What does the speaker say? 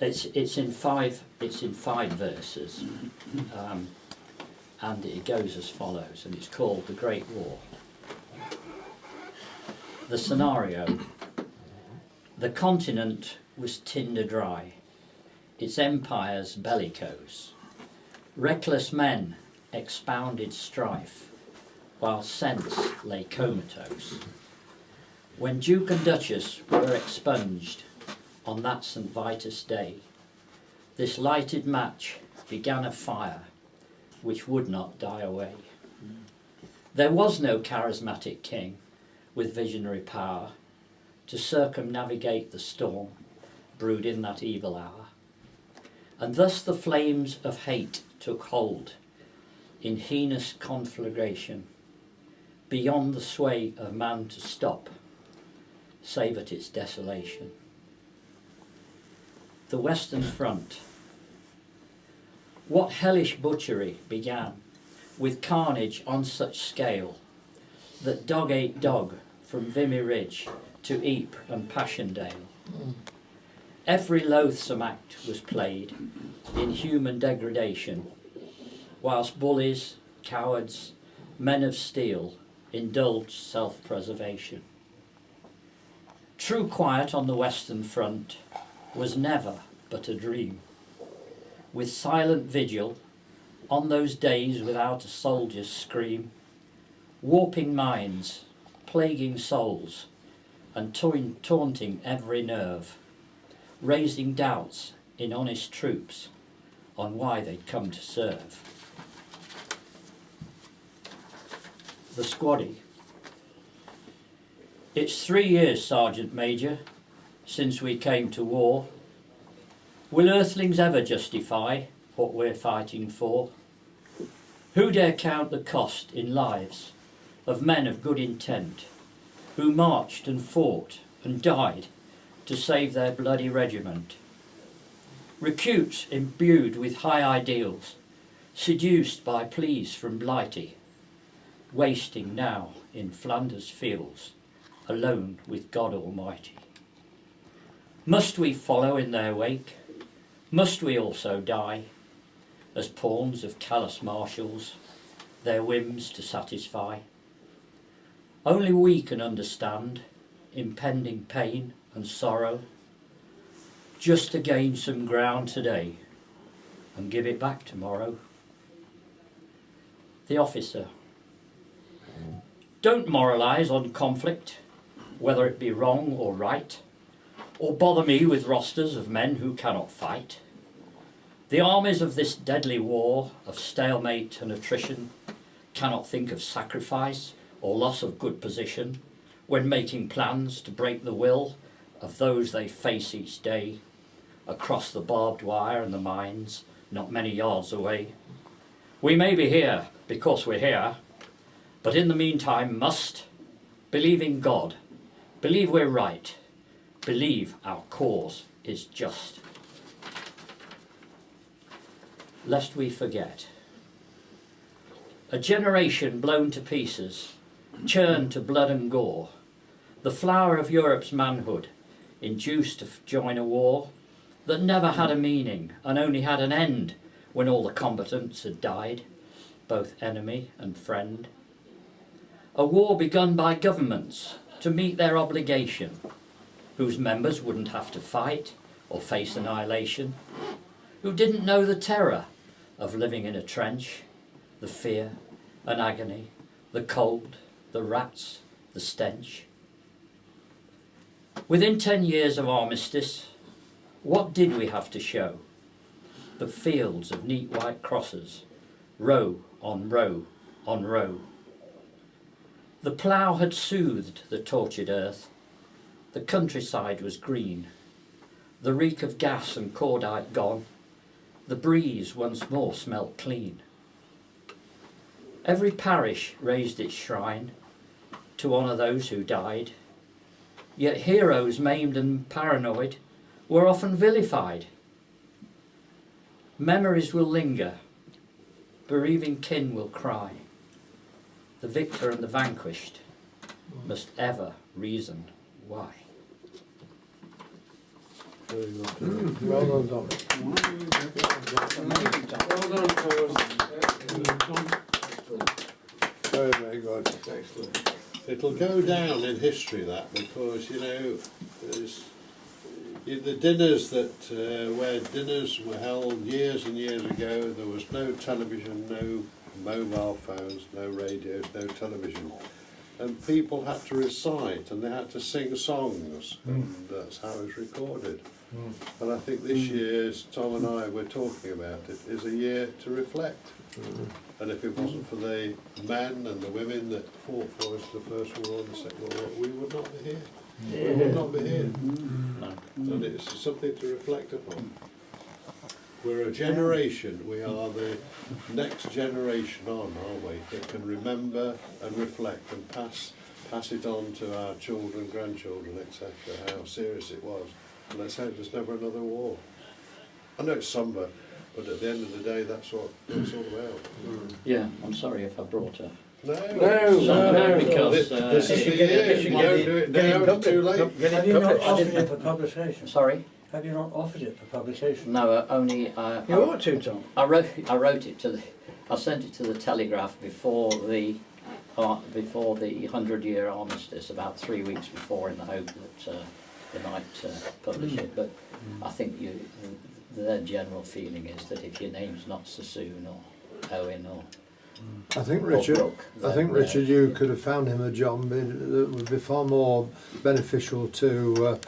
It's in five verses, and it goes as follows, and it's called The Great War. The scenario: the continent was tinder dry, its empires bellicose. Reckless men expounded strife, while sense lay comatose. When Duke and Duchess were expunged on that St. Vitus day, this lighted match began a fire which would not die away. There was no charismatic king with visionary power to circumnavigate the storm brewed in that evil hour. And thus the flames of hate took hold in heinous conflagration, beyond the sway of man to stop, save at its desolation. The Western Front. What hellish butchery began with carnage on such scale that dog ate dog from Vimy Ridge to Ypres and Passchendaele. Every loathsome act was played in human degradation, whilst bullies, cowards, men of steel indulged self-preservation. True quiet on the Western Front was never but a dream, with silent vigil on those days without a soldier's scream, warping minds, plaguing souls, and taunting every nerve, raising doubts in honest troops on why they'd come to serve. The Squaddy. It's 3 years, Sergeant Major, since we came to war. Will earthlings ever justify what we're fighting for? Who dare count the cost in lives of men of good intent, who marched and fought and died to save their bloody regiment? Recruits imbued with high ideals, seduced by pleas from Blighty, wasting now in Flanders fields, alone with God Almighty. Must we follow in their wake? Must we also die, as pawns of callous marshals, their whims to satisfy? Only we can understand impending pain and sorrow, just to gain some ground today and give it back tomorrow. The Officer. Don't moralise on conflict, whether it be wrong or right, or bother me with rosters of men who cannot fight. The armies of this deadly war of stalemate and attrition cannot think of sacrifice or loss of good position when making plans to break the will of those they face each day across the barbed wire and the mines not many yards away. We may be here because we're here, but in the meantime must believe in God, believe we're right, believe our cause is just. Lest we forget. A generation blown to pieces, churned to blood and gore, the flower of Europe's manhood, induced to join a war that never had a meaning and only had an end when all the combatants had died, both enemy and friend. A war begun by governments to meet their obligation, whose members wouldn't have to fight or face annihilation, who didn't know the terror of living in a trench, the fear and agony, the cold, the rats, the stench. Within 10 years of armistice, what did we have to show? The fields of neat white crosses, row on row on row. The plough had soothed the tortured earth. The countryside was green. The reek of gas and cordite gone. The breeze once more smelt clean. Every parish raised its shrine to honour those who died. Yet heroes maimed and paranoid were often vilified. Memories will linger, bereaving kin will cry. The victor and the vanquished must ever reason why. Very good. Well done, Tom. Well done, Very, very good. excellent. It'll go down in history, that, because, there's the dinners where dinners were held years and years ago, there was no television, no mobile phones, no radios, no television. And people had to recite and they had to sing songs, and that's how it was recorded. And I think this year, as Tom and I were talking about it, is a year to reflect. And if it wasn't for the men and the women that fought for us the First World War and the Second World War, we would not be here. We would not be here. And it's something to reflect upon. We're a generation, we are the next generation on, aren't we, that can remember and reflect and pass it on to our children, grandchildren, etc., how serious it was. And let's hope there's never another war. I know it's sombre, but at the end of the day, that's what it's all about. Yeah, I'm sorry if I brought her. No, because this is the year, you don't do it now, it's too late. Have you not offered it for publication? Sorry? Have you not offered it for publication? No, only You ought to, Tom. I wrote it to the. I sent it to the Telegraph before the 100-year armistice, about 3 weeks before, in the hope that they might publish it. But I think their general feeling is that if your name's not Sassoon or Owen or I think Richard, you could have found him a job that would be far more beneficial to